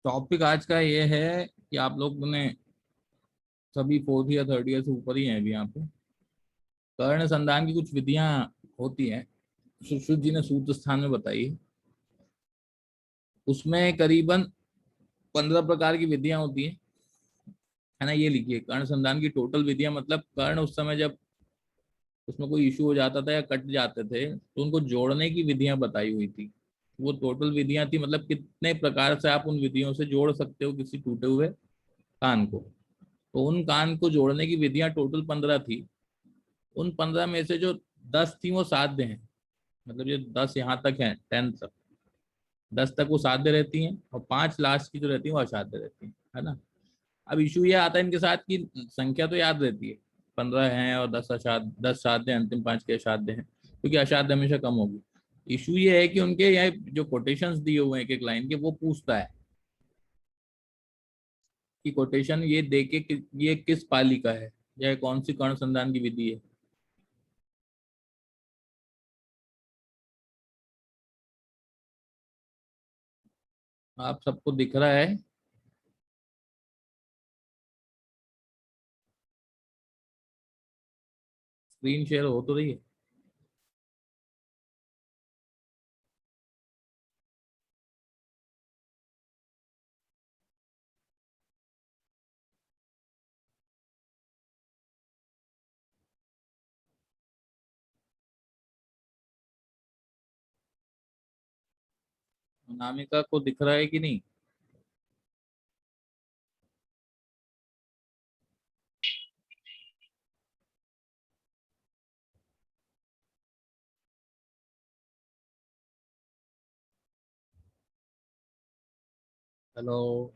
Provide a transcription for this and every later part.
Topic आज का ये है कि आप लोग ने सभी फोर्थ या थर्ड ईयर से ऊपर ही हैं अभी यहाँ पे। कर्ण संधान की कुछ विधियां होती हैं, सुश्रुत जी ने सूत्र स्थान में बताई। उसमें करीबन 15 प्रकार की विधियां होती हैं, है ना। ये लिखिए, कर्ण संधान की टोटल विधियां, मतलब कर्ण उस समय जब उसमें कोई इशू हो जाता था या कट जाते थे तो उनको जोड़ने की विधियां बताई हुई थी। वो टोटल विधियां थी, मतलब कितने प्रकार से आप उन विधियों से जोड़ सकते हो किसी टूटे हुए कान को। तो उन कान को जोड़ने की विधियां टोटल 15 थी। उन 15 में से जो 10 थी वो साध्य हैं, मतलब ये 10 यहाँ तक है, 10 तक, 10 तक वो साध्य रहती हैं और 5 लास्ट की जो रहती है वो असाध्य रहती है ना। अब इशू ये आता है इनके साथ कि संख्या तो याद रहती है, 15 हैं और 10 असाध्य, 10 साध्य, अंतिम 5 के असाध्य हैं, क्योंकि असाध्य हमेशा कम होगी। इशू ये है कि उनके यहाँ जो कोटेशंस दिए हुए हैं एक एक लाइन के, वो पूछता है कि कोटेशन ये दे के ये किस पाली का है या कौन सी कर्ण संधान की विधि है। आप सबको दिख रहा है? स्क्रीन शेयर हो तो रही है? अनामिका को दिख रहा है कि नहीं? हेलो?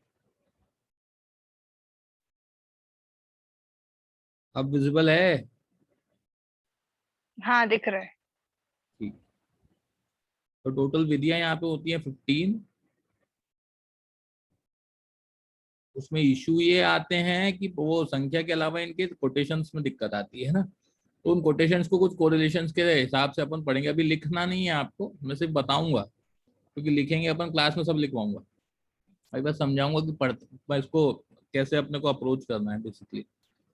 अब विजिबल है? हाँ दिख रहा है। ठीक। तो टोटल विधियां यहाँ पे होती हैं 15। उसमें इशू ये आते हैं कि वो संख्या के अलावा इनके कोटेशंस में दिक्कत आती है ना। तो उन कोटेशंस को कुछ कोरिलेशंस के हिसाब से अपन पढ़ेंगे। अभी लिखना नहीं है आपको, मैं सिर्फ बताऊंगा, क्योंकि लिखेंगे अपन क्लास में सब लिखवाऊंगा। अभी बस समझाऊंगा कि मैं इसको कैसे अपने को अप्रोच करना है बेसिकली।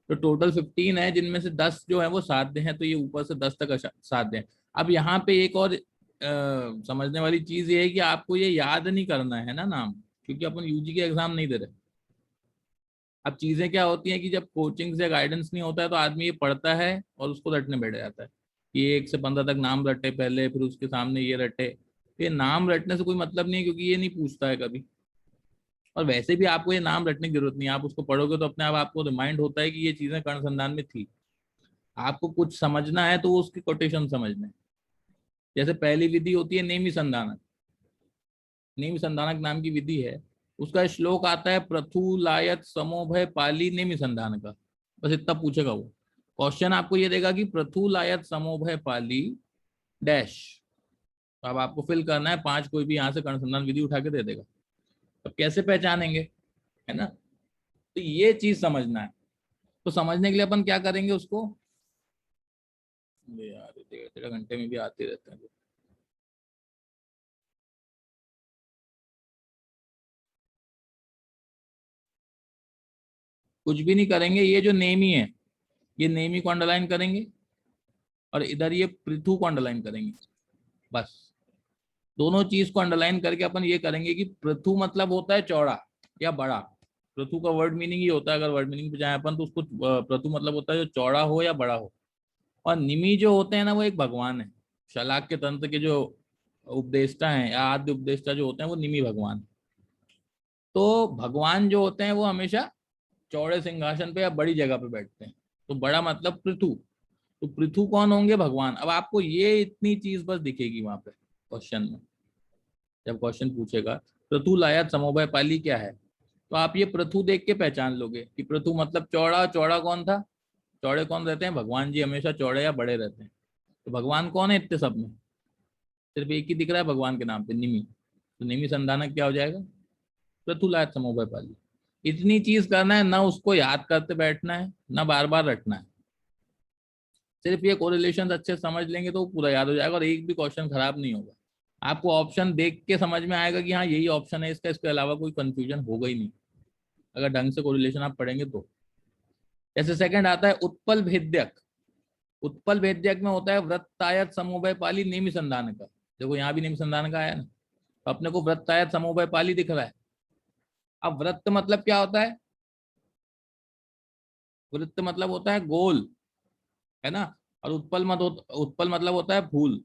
तो टोटल 15 है, जिनमें से 10 जो है वो साध्य हैं, तो ये ऊपर से 10 तक साध्य हैं। अब यहाँ पे एक और समझने वाली चीज ये है कि आपको ये याद नहीं करना है ना नाम, क्योंकि अपन यूजी के एग्जाम नहीं दे रहे। अब चीजें क्या होती हैं कि जब कोचिंग से गाइडेंस नहीं होता है तो आदमी ये पढ़ता है और उसको रटने बैठ जाता है कि 1 से 15 तक नाम रटे पहले, फिर उसके सामने ये रटे। तो ये नाम रटने से कोई मतलब नहीं है, क्योंकि ये नहीं पूछता है कभी। और वैसे भी आपको ये नाम रटने की जरूरत नहीं है, आप उसको पढ़ोगे तो अपने आप आपको रिमाइंड होता है कि ये चीजें कर्ण संधान में थी। आपको कुछ समझना है तो वो उसकी कोटेशन समझना है। जैसे पहली विधि होती है नेमि संधानक। नेमि संधानक नाम की विधि है, उसका श्लोक आता है प्रथुलायत समोभय पाली नेमि संधान का। बस इतना पूछेगा वो। क्वेश्चन आपको ये देगा कि प्रथुलायत समोभय पाली डैश। तो अब आपको फिल करना है 5, कोई भी यहाँ से कर्ण संधान विधि उठा के दे देगा। अब कैसे पहचानेंगे, है ना। तो ये चीज समझना है। तो समझने के लिए अपन क्या करेंगे उसको, ये यार 1.5 घंटे में भी आते रहते हैं। कुछ भी नहीं करेंगे, ये जो नेमी है, ये नेमी को अंडरलाइन करेंगे और इधर ये पृथु को अंडरलाइन करेंगे। बस दोनों चीज को अंडरलाइन करके अपन ये करेंगे कि पृथु मतलब होता है चौड़ा या बड़ा। पृथु का वर्ड मीनिंग ही होता है, अगर वर्ड मीनिंग पे जाए अपन तो उसको पृथु मतलब होता है जो चौड़ा हो या बड़ा हो। और निमि जो होते हैं ना, वो एक भगवान है। शलाक्य तंत्र के जो उपदेष्टा हैं या आद्य उपदेष्टा जो होते हैं वो निमि भगवान। तो भगवान जो होते हैं वो हमेशा चौड़े सिंहासन पे या बड़ी जगह पे बैठते हैं। तो बड़ा मतलब पृथु। तो पृथु कौन होंगे? भगवान। अब आपको ये इतनी चीज बस दिखेगी वहां पे क्वेश्चन में, जब क्वेश्चन पूछेगा पृथु लायत समोभय पाली क्या है, तो आप ये पृथु देख के पहचान लोगे कि पृथु मतलब चौड़ा। चौड़ा कौन था? चौड़े कौन रहते हैं? भगवान जी हमेशा चौड़े या बड़े रहते हैं। तो भगवान कौन है इतने सब में? सिर्फ एक ही दिख रहा है भगवान के नाम पे, निमि। तो निमि संधानक क्या हो जाएगा? पृथु लायत समोभय पाली। इतनी चीज करना है, ना उसको याद करते बैठना है ना बार बार रटना है। सिर्फ ये कोरिलेशन अच्छे समझ लेंगे तो वो पूरा याद हो जाएगा और एक भी क्वेश्चन खराब नहीं होगा। आपको ऑप्शन देख के समझ में आएगा कि हाँ यही ऑप्शन है इसका, इसके अलावा कोई कंफ्यूजन होगा ही नहीं अगर ढंग से कोरिलेशन आप पढ़ेंगे तो। जैसे सेकंड आता है उत्पल भेद्यक। उत्पल भेद्यक में होता है वृत्तायत समूह पाली नेमि संधान का। देखो यहाँ भी नेमि संधान का आया ना, तो अपने को वृत्तायत समूह पाली दिख रहा है। अब वृत्त मतलब क्या होता है? वृत्त मतलब होता है गोल, है ना। और उत्पल मतलब होता है फूल।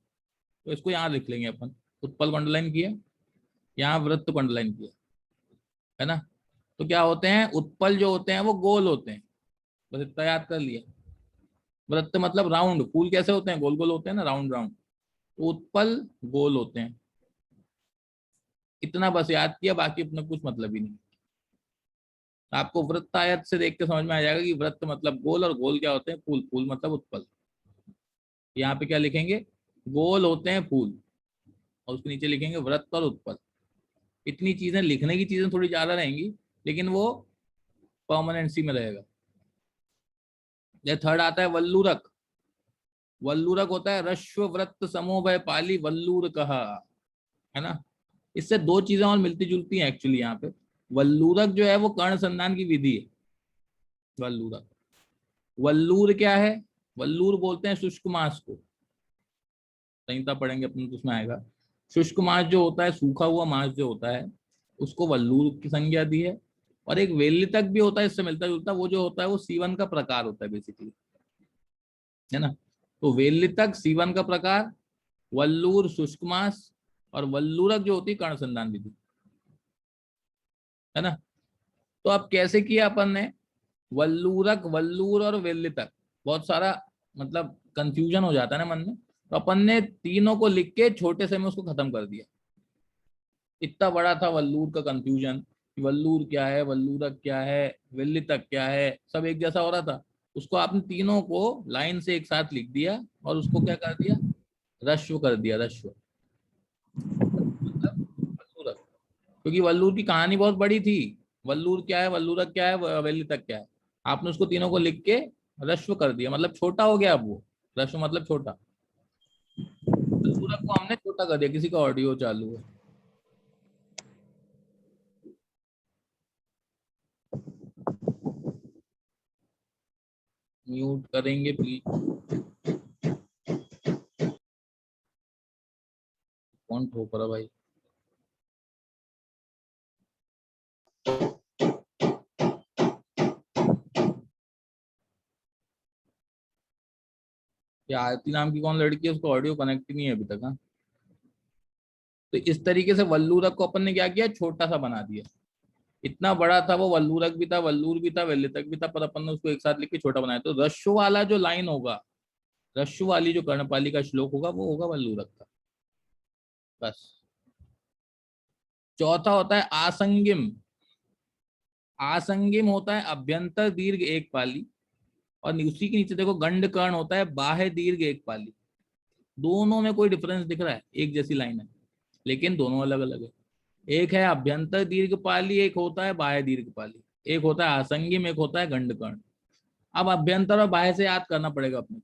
तो इसको यहाँ लिख लेंगे अपन, उत्पल को अंडरलाइन किया, यहाँ वृत्त को अंडरलाइन किया, है ना। तो क्या होते हैं, उत्पल जो होते हैं वो गोल होते हैं, बस इतना याद कर लिया। वृत्त मतलब राउंड, फूल कैसे होते हैं, गोल गोल होते हैं ना, राउंड राउंड। तो उत्पल गोल होते हैं, इतना बस याद किया, बाकी अपना कुछ मतलब ही नहीं। आपको वृत्तायत से देख के समझ में आ जाएगा कि वृत्त मतलब गोल, और गोल क्या होते हैं, फूल, फूल मतलब उत्पल। यहाँ पे क्या लिखेंगे, गोल होते हैं फूल, और उसके नीचे लिखेंगे वृत्त और उत्पल। इतनी चीजें लिखने की चीजें थोड़ी ज्यादा रहेंगी, लेकिन वो परमानेंसी में रहेगा। ये थर्ड आता है वल्लूरक। वल्लूरक होता है रश्व वृत्त समूह पाली वल्लूर कहा, है ना। इससे दो चीजें और मिलती जुलती हैं एक्चुअली यहाँ पे। वल्लूरक जो है वो कर्ण संधान की विधि है। वल्लूरक, वल्लूर क्या है, वल्लूर बोलते हैं शुष्क मास को। संहिता पढ़ेंगे अपन तो उसमें आएगा। शुष्क मास जो होता है, सूखा हुआ मास जो होता है, उसको वल्लूर की संज्ञा दी है। और एक वेल्लितक भी होता है इससे मिलता जुलता, वो जो होता है वो सीवन का प्रकार होता है बेसिकली, है ना। तो वेल्लितक सीवन का प्रकार, वल्लूर शुष्क मास, और वल्लूरक जो होती है कर्ण संधान विधि, है ना। तो अब कैसे किया अपन ने, वल्लूरक, वल्लूर और वेल्लितक, बहुत सारा मतलब कंफ्यूजन हो जाता है ना मन में, तो अपन ने तीनों को लिख के छोटे से में उसको खत्म कर दिया। इतना बड़ा था वल्लूर का कंफ्यूजन, वल्लूर क्या है, वल्लूरक क्या है, वेल्लितक क्या है, सब एक जैसा हो रहा था। उसको आपने तीनों को लाइन से एक साथ लिख दिया, और उसको क्या कर दिया, रश्व कर दिया, रश्व मतलब वल्लूरक। क्योंकि वल्लूर की कहानी बहुत बड़ी थी, वल्लूर क्या है, वल्लूरक क्या है, वेल्लितक क्या है, आपने उसको तीनों को लिख के रश्व कर दिया, मतलब छोटा हो गया अब वो। रश्व मतलब छोटा, वल्लूरक को हमने छोटा कर दिया। किसी का ऑडियो चालू है, म्यूट करेंगे प्लीज। कौन ठोक रहा भाई? ये आरती नाम की कौन लड़की है, उसको ऑडियो कनेक्ट ही नहीं है अभी तक। हाँ, तो इस तरीके से वल्लूरक को अपन ने क्या किया, छोटा सा बना दिया। इतना बड़ा था वो, वल्लूरक भी था, वल्लूर भी था, वेल्लितक भी था, पर अपन ने उसको एक साथ लिख के छोटा बनाया। तो रश्व वाला जो लाइन होगा, रश्व वाली जो कर्णपाली का श्लोक होगा, वो होगा वल्लूरक का, बस। चौथा होता है आसंगिम। आसंगिम होता है अभ्यंतर दीर्घ एक पाली, और उसी के नीचे देखो गंड कर्ण होता है बाह्य दीर्घ एक पाली। दोनों में कोई डिफरेंस दिख रहा है, एक जैसी लाइन है, लेकिन दोनों अलग अलग है। एक है अभ्यंतर दीर्घ पाली, एक होता है बाह्य दीर्घ पाली। एक होता है आसंगिम, एक होता है गंड कर्ण। अब अभ्यंतर और बाह्य से याद करना पड़ेगा अपने।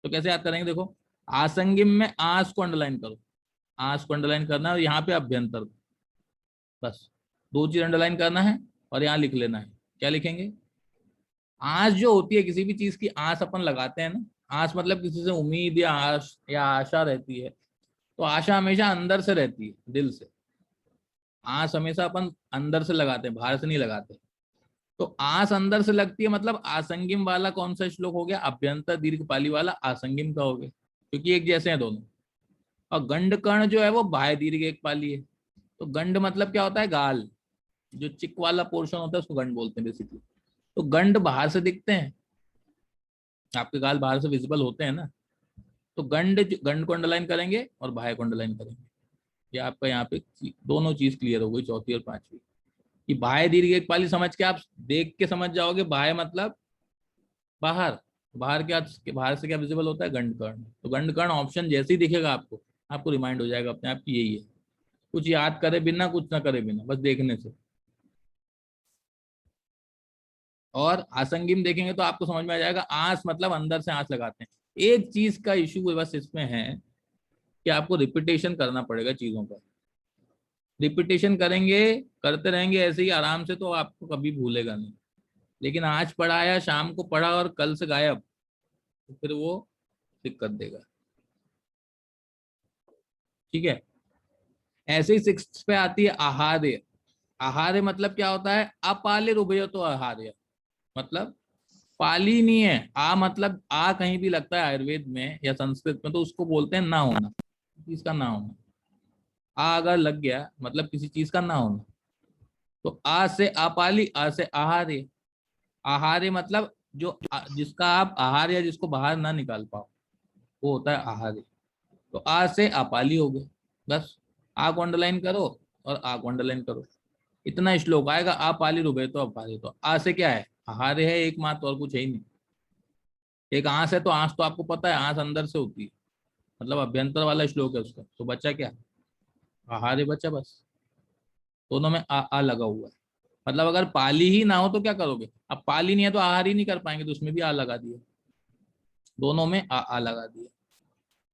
तो कैसे याद करेंगे, देखो आसंगिम में आस को अंडरलाइन करो, आस को अंडरलाइन करना है, और यहाँ पे अभ्यंतर, बस दो चीज अंडरलाइन करना है, और यहाँ लिख लेना है। क्या लिखेंगे, आस जो होती है, किसी भी चीज की आस अपन लगाते हैं ना, आस मतलब किसी से उम्मीद या आश या आशा रहती है, तो आशा हमेशा अंदर से रहती है, दिल से। आस हमेशा अपन अंदर से लगाते हैं, बाहर से नहीं लगाते। तो आस अंदर से लगती है, मतलब आसंगिम वाला कौन सा श्लोक हो गया, अभ्यंतर दीर्घ पाली वाला आसंगिम का हो गया, क्योंकि एक जैसे हैं दोनों। और गंड कर्ण जो है वो बाह्य दीर्घ एक पाली है। तो गंड मतलब क्या होता है, गाल, जो चिक वाला पोर्शन होता है उसको गंड बोलते हैं बेसिकली। तो गंड बाहर से दिखते हैं, आपके गाल बाहर से विजिबल होते हैं ना। तो गंड को अंडरलाइन करेंगे और बाह्य को अंडरलाइन करेंगे। ये आपका यहाँ पे दोनों चीज क्लियर हो गई, चौथी और पांचवी। कि बाह्य दीर्घ एक पाली समझ के आप देख के समझ जाओगे, बाह्य मतलब बाहर। बाहर क्या, बाहर से क्या विजिबल होता है, गंड कर्ण। तो गंड कर्ण ऑप्शन जैसे ही दिखेगा आपको, आपको रिमाइंड हो जाएगा अपने आप की यही है। कुछ याद करे बिना, कुछ ना करे बिना, बस देखने से। और आसंगिम देखेंगे तो आपको समझ में आ जाएगा, आंस मतलब अंदर से आंस लगाते हैं। एक चीज का इशू बस इसमें है, कि आपको रिपीटेशन करना पड़ेगा चीजों का। रिपीटेशन करेंगे, करते रहेंगे ऐसे ही आराम से, तो आपको कभी भूलेगा नहीं। लेकिन आज पढ़ाया, शाम को पढ़ा और कल से गायब, तो फिर वो दिक्कत देगा। ठीक है। ऐसे ही सिक्स पे आती है आहार्य। आहार्य मतलब क्या होता है? अपालिर उभय तो आहार्य, मतलब पाली नहीं है। आ मतलब आ कहीं भी लगता है आयुर्वेद में या संस्कृत में, तो उसको बोलते हैं ना होना, चीज का ना होना। आ अगर लग गया मतलब किसी चीज का ना होना। तो आ से अपाली, आ से आहार्य। आहार्य मतलब जो जिसका आप आहार या जिसको बाहर ना निकाल पाओ, वो होता है आहार्य। तो आ से अपाली हो गए। बस आ को अंडरलाइन करो और आ को अंडरलाइन करो, इतना श्लोक आएगा। आ पाली रुबे तो अपाली। तो आ से क्या है? आहार्य है एकमात्र, और कुछ है ही नहीं। एक आंस है, तो आंस तो आपको पता है, आंस अंदर से होती है, मतलब अभ्यंतर वाला श्लोक है उसका। तो बचा क्या? आहार्य बचा बस। दोनों में आ लगा हुआ है। मतलब अगर पाली ही ना हो तो क्या करोगे? अब पाली नहीं है तो आहार ही नहीं कर पाएंगे, तो उसमें भी आ लगा दिया। दोनों में आ लगा दिया।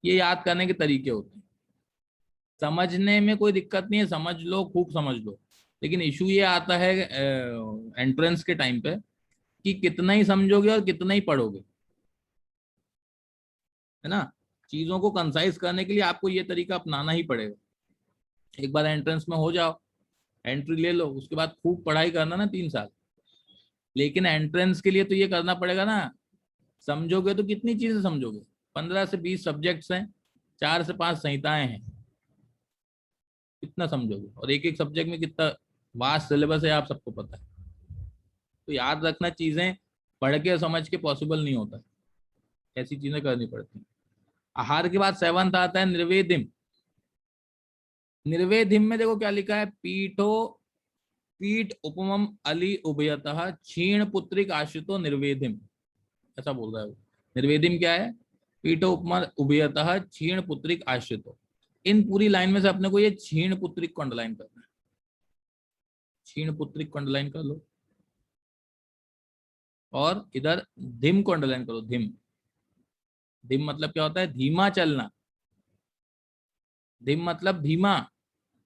ये याद करने के तरीके होते हैं। समझने में कोई दिक्कत नहीं है, समझ लो, खूब समझ लो। लेकिन इशू ये आता है एंट्रेंस के टाइम पे, कि कितना ही समझोगे और कितना ही पढ़ोगे, है ना। चीजों को कंसाइज करने के लिए आपको ये तरीका अपनाना ही पड़ेगा। एक बार एंट्रेंस में हो जाओ, एंट्री ले लो, उसके बाद खूब पढ़ाई करना ना 3 साल। लेकिन एंट्रेंस के लिए तो ये करना पड़ेगा ना। समझोगे तो कितनी चीजें समझोगे? 15 से 20 सब्जेक्ट्स हैं, 4 से 5 संहिताएं हैं, कितना समझोगे? और एक एक सब्जेक्ट में कितना वास्ट सिलेबस है, आप सबको पता है। तो याद रखना, चीजें पढ़ के समझ के पॉसिबल नहीं होता, ऐसी चीजें करनी पड़ती हैं। आहार के बाद सेवंथ आता है निर्वेदिम। निर्वेदिम में देखो क्या लिखा है? पीठो, पीठ उपमम अली उभयतः क्षीण पुत्रिक आश्रितो निर्वेदिम, ऐसा बोल रहा है वो। निर्वेदिम क्या है? पीठो उपमा उभयतः क्षीण पुत्रिक आश्रितो। इन पूरी लाइन में से अपने को ये क्षीण पुत्रिक को अंडरलाइन करना है। क्षीण पुत्रिक को अंडरलाइन कर लो, और इधर धिम को अंडरलाइन करो। धिम, धिम मतलब क्या होता है? धीमा चलना। धिम मतलब धीमा।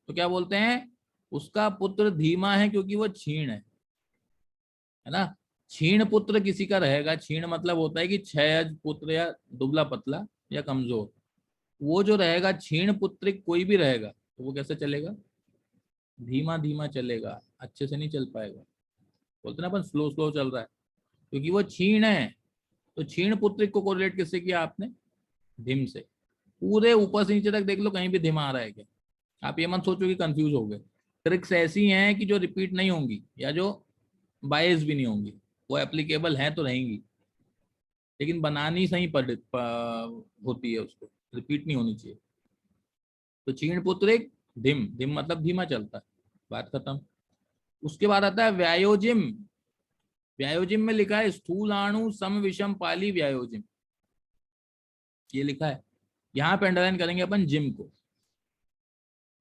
तो क्या बोलते हैं? उसका पुत्र धीमा है क्योंकि वो क्षीण है ना। क्षीण पुत्र किसी का रहेगा, क्षीण मतलब होता है कि क्षय पुत्र या दुबला पतला या कमजोर। वो जो रहेगा क्षीण पुत्रिक कोई भी रहेगा, तो वो कैसे चलेगा? धीमा धीमा चलेगा, अच्छे से नहीं चल पाएगा। बोलते ना अपन स्लो स्लो चल रहा है, क्योंकि वो क्षीण है। तो क्षीण पुत्रिक को कोरिलेट किससे किया आपने? धिम से। पूरे ऊपर से नीचे तक देख लो, कहीं भी धिम आ रहा है क्या? आप ये मत सोचो कि कंफ्यूज हो गए। ट्रिक्स ऐसी हैं कि जो रिपीट नहीं होंगी, या जो बायस भी नहीं होंगी, वो एप्लीकेबल हैं तो रहेंगी, लेकिन बनानी सही होती है, उसको रिपीट नहीं होनी चाहिए। तो क्षीण पुत्रिक, धिम, धिम मतलब धीमा चलता है, बात खत्म। उसके बाद आता है व्यायोजिम। व्यायोजिम में लिखा है स्थूलाणु सम विषम पाली व्यायोजिम, ये लिखा है। यहाँ पे अंडरलाइन करेंगे अपन जिम को।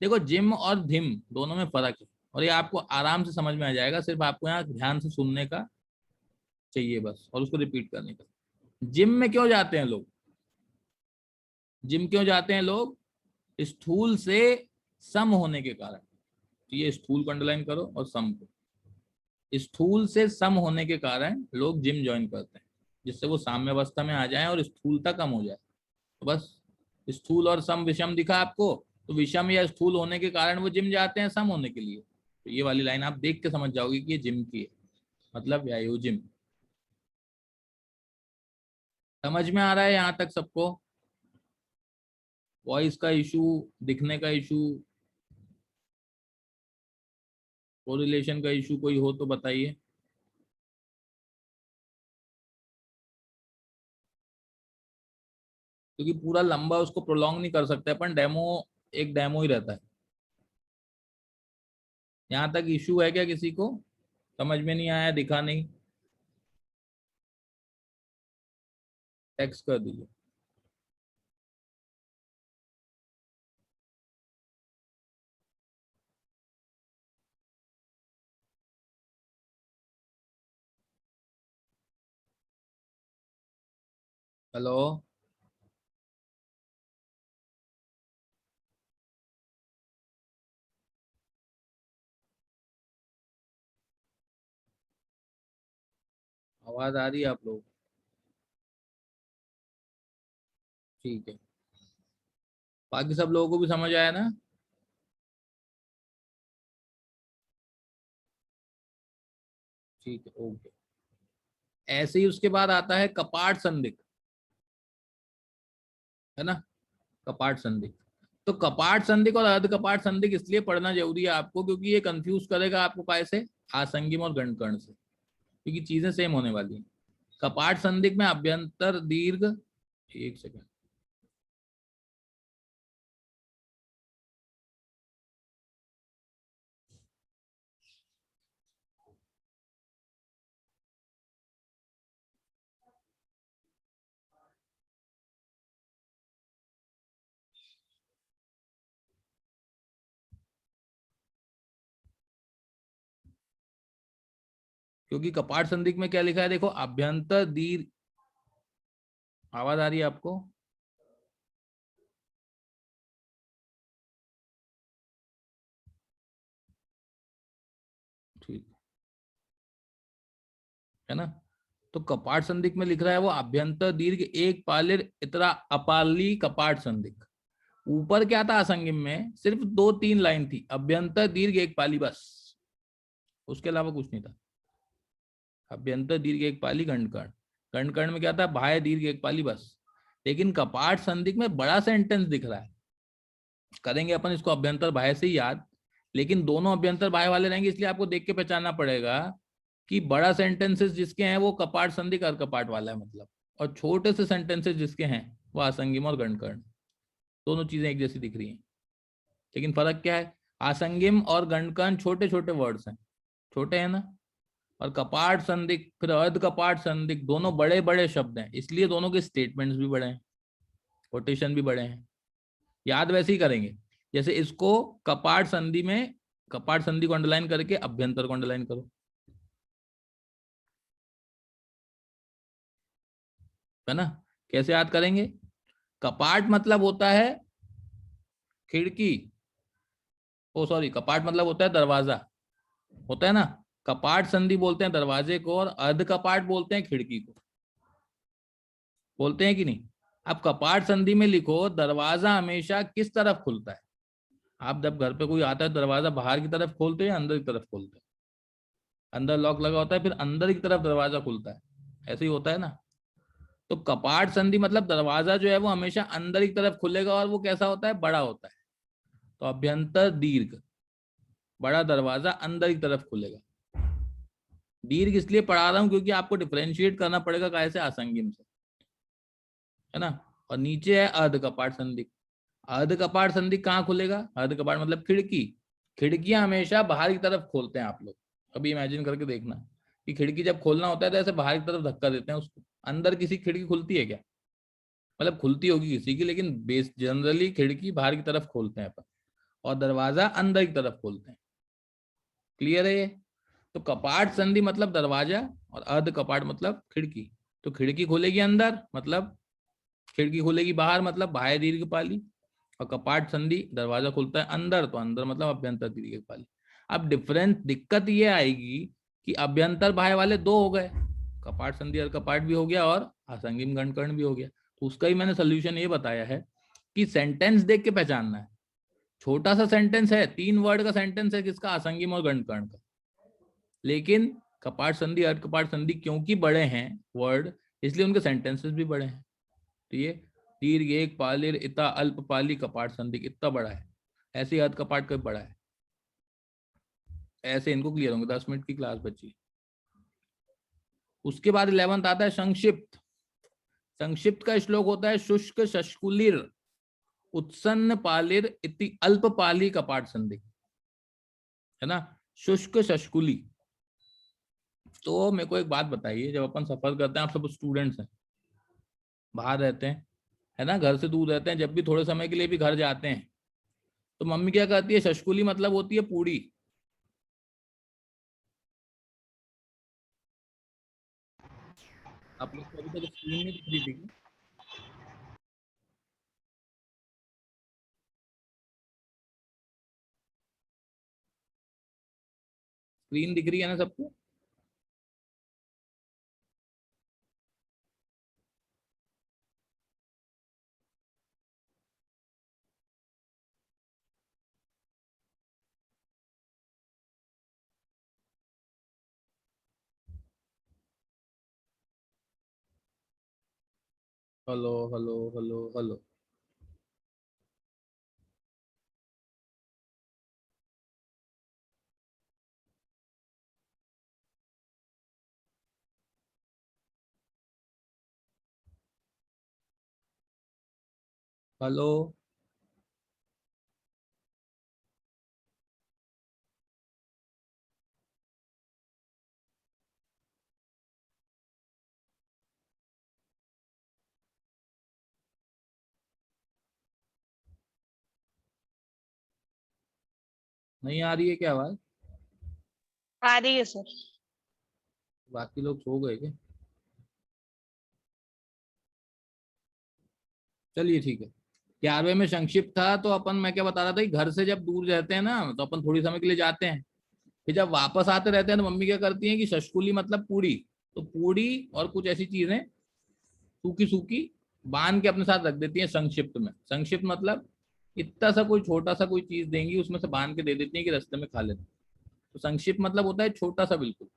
देखो जिम और धिम दोनों में फर्क है, और ये आपको आराम से समझ में आ जाएगा, सिर्फ आपको यहाँ ध्यान से सुनने का चाहिए बस, और उसको रिपीट करने का। जिम में क्यों जाते हैं लोग? जिम क्यों जाते हैं लोग? स्थूल से सम होने के कारण। तो ये स्थूल को अंडरलाइन करो और सम को। स्थूल से सम होने के कारण लोग जिम ज्वाइन करते हैं, जिससे वो साम्य अवस्था में आ जाए और स्थूलता कम हो जाए। तो बस, स्थूल और सम विषम दिखा आपको, तो विषम या स्थूल होने के कारण वो जिम जाते हैं सम होने के लिए। तो ये वाली लाइन आप देख के समझ जाओगे कि ये जिम की है, मतलब व्यायो जिम। समझ में आ रहा है यहाँ तक सबको? वॉइस का इशू, दिखने का इशू, कोरिलेशन का इशू कोई हो तो बताइए। क्योंकि पूरा लंबा उसको प्रोलॉन्ग नहीं कर सकते अपन, डेमो एक डेमो ही रहता है। यहाँ तक इशू है क्या किसी को? समझ में नहीं आया, दिखा नहीं? टेक्स्ट कर दीजिए। हेलो। आवाज आ रही है आप लोग? ठीक है, बाकी सब लोगों को भी समझ आया ना? ठीक है, ओके। ऐसे ही उसके बाद आता है कपाट संदिग्ध, है ना? कपाट संदिग्ध। तो कपाट संदिग्ध और अर्ध कपाट संदिग्ध इसलिए पढ़ना जरूरी है आपको क्योंकि ये कंफ्यूज करेगा आपको कैसे, आसंगिम और गणकर्ण से, क्योंकि चीजें सेम होने वाली हैं। कपाट संदिग्ध में अभ्यंतर दीर्घ, एक सेकंड, क्योंकि कपाट संदिग्ध में क्या लिखा है देखो, अभ्यंतर दीर्घ, आवाज आ रही है आपको? ठीक है ना? तो कपाट संदिग्ध में लिख रहा है वो अभ्यंतर दीर्घ एक पालिर इतरा अपाली कपाट संदिग्ध। ऊपर क्या था आसंगिम में, सिर्फ दो तीन लाइन थी, अभ्यंतर दीर्घ एक पाली बस, उसके अलावा कुछ नहीं था। अभ्यंतर दीर्घ एक पाली गणकर्ण, गणकर्ण में क्या था, बाह्य दीर्घ एक पाली बस। लेकिन कपाट संदिग्ध में बड़ा सेंटेंस दिख रहा है, करेंगे अपन इसको अभ्यंतर बाह्य से ही याद, लेकिन दोनों अभ्यंतर बाह्य वाले रहेंगे, इसलिए आपको देख के पहचानना पड़ेगा कि बड़ा सेंटेंसेस जिसके हैं वो कपाट संदिग्ध और कपाट वाला है मतलब, और छोटे से सेंटेंसेस जिसके हैं वो आसंगिम और गणकर्ण। दोनों चीजें एक जैसी दिख रही हैं, लेकिन फर्क क्या है, आसंगिम और गणकर्ण छोटे छोटे वर्ड्स हैं, छोटे हैं ना, और कपाट संदिग्ध फिर अर्ध कपाट संदिग्ध दोनों बड़े बड़े शब्द हैं, इसलिए दोनों के स्टेटमेंट्स भी बड़े हैं, कोटेशन भी बड़े हैं। याद वैसे ही करेंगे, जैसे इसको कपाट संधि में, कपाट संधि को अंडरलाइन करके अभ्यंतर को अंडरलाइन करो, है ना? कैसे याद करेंगे, कपाट मतलब होता है खिड़की, ओ सॉरी, कपाट मतलब होता है दरवाजा, होता है ना? कपाट संधि बोलते हैं दरवाजे को, और अर्ध कपाट बोलते हैं खिड़की को, बोलते हैं कि नहीं? अब कपाट संधि में लिखो दरवाजा हमेशा किस तरफ खुलता है, आप जब घर पे कोई आता है दरवाजा बाहर की तरफ खोलते हैं या अंदर की तरफ खोलते हैं? अंदर लॉक लगा होता है, फिर अंदर की तरफ दरवाजा खुलता है, ऐसे ही होता है ना? तो कपाट संधि मतलब दरवाजा जो है वो हमेशा अंदर की तरफ खुलेगा, और वो कैसा होता है, बड़ा होता है। तो अभ्यंतर दीर्घ, बड़ा दरवाजा अंदर की तरफ खुलेगा। दीर्घ इसलिए पढ़ा रहा हूं क्योंकि आपको डिफरेंशिएट करना पड़ेगा कैसे, आसंगिम से, है ना? और नीचे है अर्ध कपाट संधि। अर्ध कपाट संधि कहाँ खुलेगा, अर्ध कपाट मतलब खिड़की, खिड़कियां हमेशा बाहर की तरफ खोलते हैं आप लोग, अभी इमेजिन करके देखना कि खिड़की जब खोलना होता है तो ऐसे बाहर की तरफ धक्का देते हैं उसको, अंदर किसी खिड़की खुलती है क्या? मतलब खुलती होगी किसी की, लेकिन बेस जनरली खिड़की बाहर की तरफ खोलते हैं अपन, और दरवाजा अंदर की तरफ खोलते हैं। क्लियर है ये? तो कपाट संधि मतलब दरवाजा, और अर्ध कपाट मतलब खिड़की। तो खिड़की खुलेगी अंदर मतलब, खिड़की खुलेगी बाहर मतलब बाह्य दीर्घपाली, और कपाट संधि दरवाजा खुलता है अंदर तो अंदर मतलब अभ्यंतर दीर्घपाली। अब डिफरेंस दिक्कत ये आएगी कि अभ्यंतर बाह्य वाले दो हो गए, कपाट संधि और कपाट भी हो गया और आसंगिम गणकर्ण भी हो गया। तो उसका ही मैंने सोल्यूशन ये बताया है कि सेंटेंस देख के पहचानना है, छोटा सा सेंटेंस है, तीन वर्ड का सेंटेंस है किसका, आसंगिम और गणकर्ण का, लेकिन कपाट संधि अर्ध कपाट संधि क्योंकि बड़े हैं वर्ड, इसलिए उनके सेंटेंसेस भी बड़े हैं। तो ये दीर्घ एक पालिर इता अल्प पाली कपाट संधि इतना बड़ा है, ऐसे ही अर्ध कपाट का बड़ा है। ऐसे इनको क्लियर होंगे, 10 मिनट की क्लास बची। उसके बाद 11th आता है संक्षिप्त। संक्षिप्त का श्लोक होता है शुष्क शशकुलिर उत्सन्न पालिर इति अल्प पाली कपाट संधि, है ना? शुष्क शशकुली। तो मेरे को एक बात बताइए, जब अपन सफर करते हैं, आप सब स्टूडेंट्स हैं, बाहर रहते हैं, है ना, घर से दूर रहते हैं, जब भी थोड़े समय के लिए भी घर जाते हैं, तो मम्मी क्या कहती है, शशकुली मतलब होती है पूड़ी। आप लोग को अभी तक स्क्रीन नहीं दिख रही थी? स्क्रीन दिख रही है ना सबको? Hello hello hello hello. Hello. नहीं आ रही है क्या आवाज? आ रही है सर। बाकी लोग सो गए क्या? चलिए ठीक है। 11वें में संक्षिप्त था, तो अपन, मैं क्या बता रहा था कि घर से जब दूर रहते हैं ना तो अपन थोड़ी समय के लिए जाते हैं, फिर जब वापस आते रहते हैं तो मम्मी क्या करती है कि शशकुली मतलब पूड़ी, तो पूड़ी और कुछ ऐसी चीजें सूखी सूखी बांध के अपने साथ रख देती है संक्षिप्त में। संक्षिप्त मतलब इतना सा कोई छोटा सा कोई चीज देंगी, उसमें से बांध के दे देती है कि रास्ते में खा लेना। तो संक्षिप्त मतलब होता है छोटा सा बिल्कुल,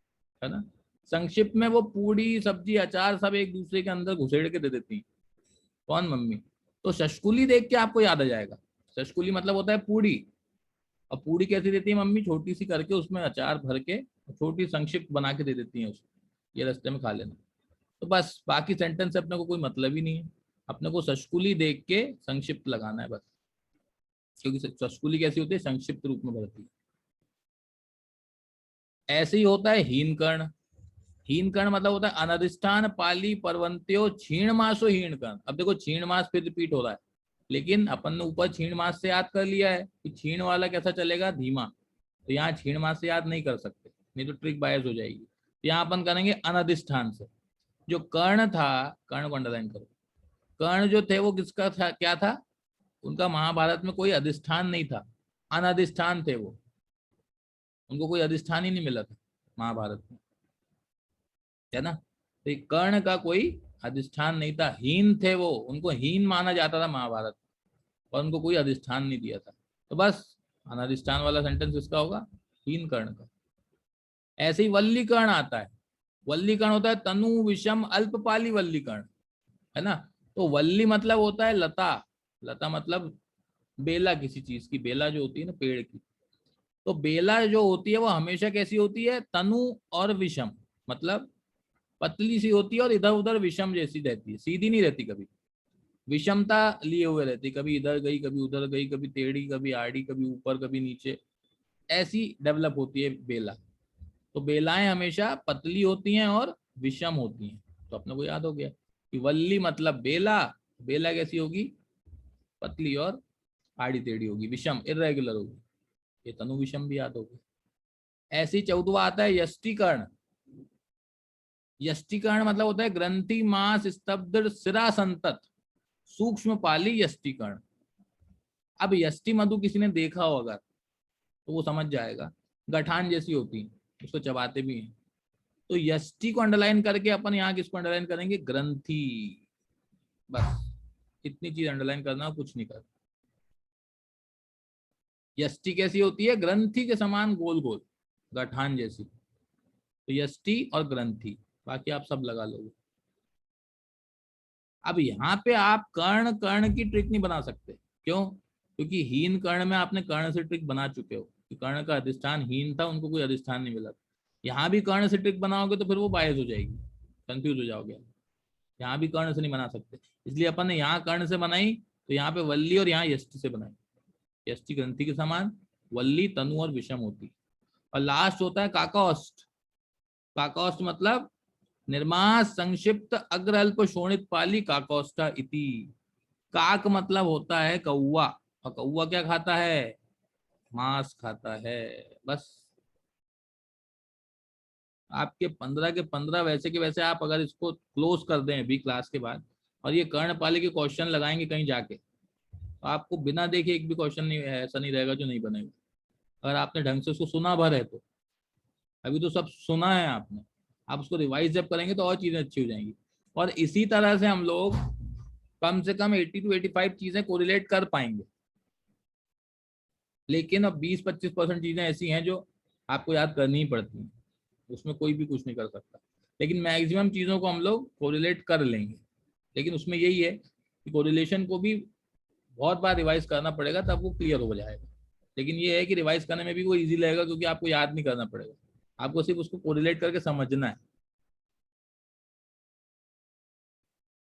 है ना। संक्षिप्त में वो पूड़ी सब्जी अचार सब एक दूसरे के अंदर घुसेड़ के दे देती है। कौन? मम्मी। तो शशकुली देख के आपको याद आ जाएगा। शशकुली मतलब होता है पूड़ी। और पूड़ी कैसी देती है मम्मी? छोटी सी करके उसमें अचार भर के छोटी संक्षिप्त बना के दे देती है उसको, ये रास्ते में खा लेना। तो बस बाकी सेंटेंस से अपने को कोई मतलब ही नहीं है। अपने को शशकुली देख के संक्षिप्त लगाना है बस, क्योंकि शशकुली कैसी होती है? संक्षिप्त रूप में भरती है। ऐसे ही होता है हीन कर्ण। हीन कर्ण मतलब होता है अनधिष्ठान पाली पर्वंत्यो क्षीण मासो हीन कर्ण। अब देखो क्षीण मास फिर रिपीट हो रहा है, लेकिन अपन ने ऊपर क्षीण मास से याद कर लिया है कि क्षीण वाला कैसा चलेगा? धीमा। तो यहाँ क्षीण मास से याद नहीं कर सकते, नहीं तो ट्रिक बायस हो जाएगी। तो यहाँ अपन करेंगे अनधिष्ठान से। जो कर्ण था, कर्ण को अंडरलाइन करो। कर्ण जो थे वो किसका था, क्या था? उनका महाभारत में कोई अधिष्ठान नहीं था, अनधिष्ठान थे वो। उनको कोई अधिष्ठान ही नहीं मिला था महाभारत में, है ना। तो कर्ण का कोई अधिष्ठान नहीं था, हीन थे वो, उनको हीन माना जाता था महाभारत, और उनको कोई अधिष्ठान नहीं दिया था। तो बस अनाधिष्ठान वाला सेंटेंस किसका होगा? हीन कर्ण का। ऐसे ही वल्लीकर्ण आता है। वल्लीकर्ण होता है तनु विषम अल्पपाली वल्लीकर्ण, है ना। तो वल्ली मतलब होता है लता। लता मतलब बेला, किसी चीज की बेला जो होती है ना पेड़ की। तो बेला जो होती है वो हमेशा कैसी होती है? तनु और विषम, मतलब पतली सी होती है और इधर उधर विषम जैसी रहती है, सीधी नहीं रहती कभी। विषमता लिए हुए रहती, कभी इधर गई कभी उधर गई, कभी टेढ़ी कभी आड़ी, कभी ऊपर कभी नीचे, ऐसी डेवलप होती है बेला। तो बेलाएं हमेशा पतली होती हैं और विषम होती हैं। तो अपने को याद हो गया कि वल्ली मतलब बेला। बेला कैसी होगी? पतली और आड़ी टेढ़ी होगी, विषम इरेगुलर होगी। ये तनु विषम भी याद होगी। ऐसे ही 14वां आता है यष्टिकर्ण। यष्टिकर्ण मतलब होता है ग्रंथि मास स्तब्ध सिरा संतत सूक्ष्म पाली यष्टिकर्ण। अब यष्टि मधु किसी ने देखा हो अगर, तो वो समझ जाएगा, गठान जैसी होती है, उसको चबाते भी हैं। तो यष्टि को अंडरलाइन करके अपन यहाँ किसको अंडरलाइन करेंगे? ग्रंथि। बस इतनी चीज अंडरलाइन करना, कुछ नहीं करना। यष्टि कैसी होती है? ग्रंथि के समान गोल गोल, गठान जैसी। तो यष्टि और ग्रंथि, बाकी आप सब लगा लोगे। अब यहाँ पे आप कर्ण कर्ण की ट्रिक नहीं बना सकते। क्यों? क्योंकि हीन कर्ण में आपने कर्ण से ट्रिक बना चुके हो कि कर्ण का अधिष्ठान हीन था, उनको कोई अधिष्ठान नहीं मिला। यहाँ भी कर्ण से ट्रिक बनाओगे तो फिर वो बायस हो जाएगी, कंफ्यूज हो जाओगे। यहाँ भी कर्ण से नहीं बना सकते, इसलिए अपन ने यहाँ कर्ण से बनाई, तो यहाँ पे वल्ली और यहाँ यष्टि से बनाई। यष्टि ग्रंथि के समान, वल्ली तनु और विषम होती। और लास्ट होता है काकाओस्ट। काकाओस्ट मतलब निर्मास संक्षिप्त अग्र अल्प शोणित पाली काकोष्टा इति। काक मतलब होता है कौवा, और कौवा क्या खाता है? मांस खाता है। बस आपके 15 के 15 वैसे के वैसे आप अगर इसको क्लोज कर दें अभी क्लास के बाद, और ये कर्णपाली के क्वेश्चन लगाएंगे कहीं जाके, तो आपको बिना देखे एक भी क्वेश्चन नहीं, ऐसा नहीं रहेगा जो नहीं बनेगा, अगर आपने ढंग से उसको सुना भर है तो। अभी तो सब सुना है आपने, आप उसको रिवाइज जब करेंगे तो और चीजें अच्छी हो जाएंगी। और इसी तरह से हम लोग कम से कम 80 to 85 चीजें कोरिलेट कर पाएंगे। लेकिन अब 20-25% चीजें ऐसी हैं जो आपको याद करनी ही पड़ती हैं, उसमें कोई भी कुछ नहीं कर सकता। लेकिन मैक्सिमम चीजों को हम लोग कोरिलेट कर लेंगे। लेकिन उसमें यही है कि कोरिलेशन को भी बहुत बार रिवाइज करना पड़ेगा, तब वो क्लियर हो जाएगा। लेकिन ये है कि रिवाइज करने में भी वो इजी लगेगा, क्योंकि आपको याद नहीं करना पड़ेगा, आपको सिर्फ उसको कोरिलेट करके समझना है।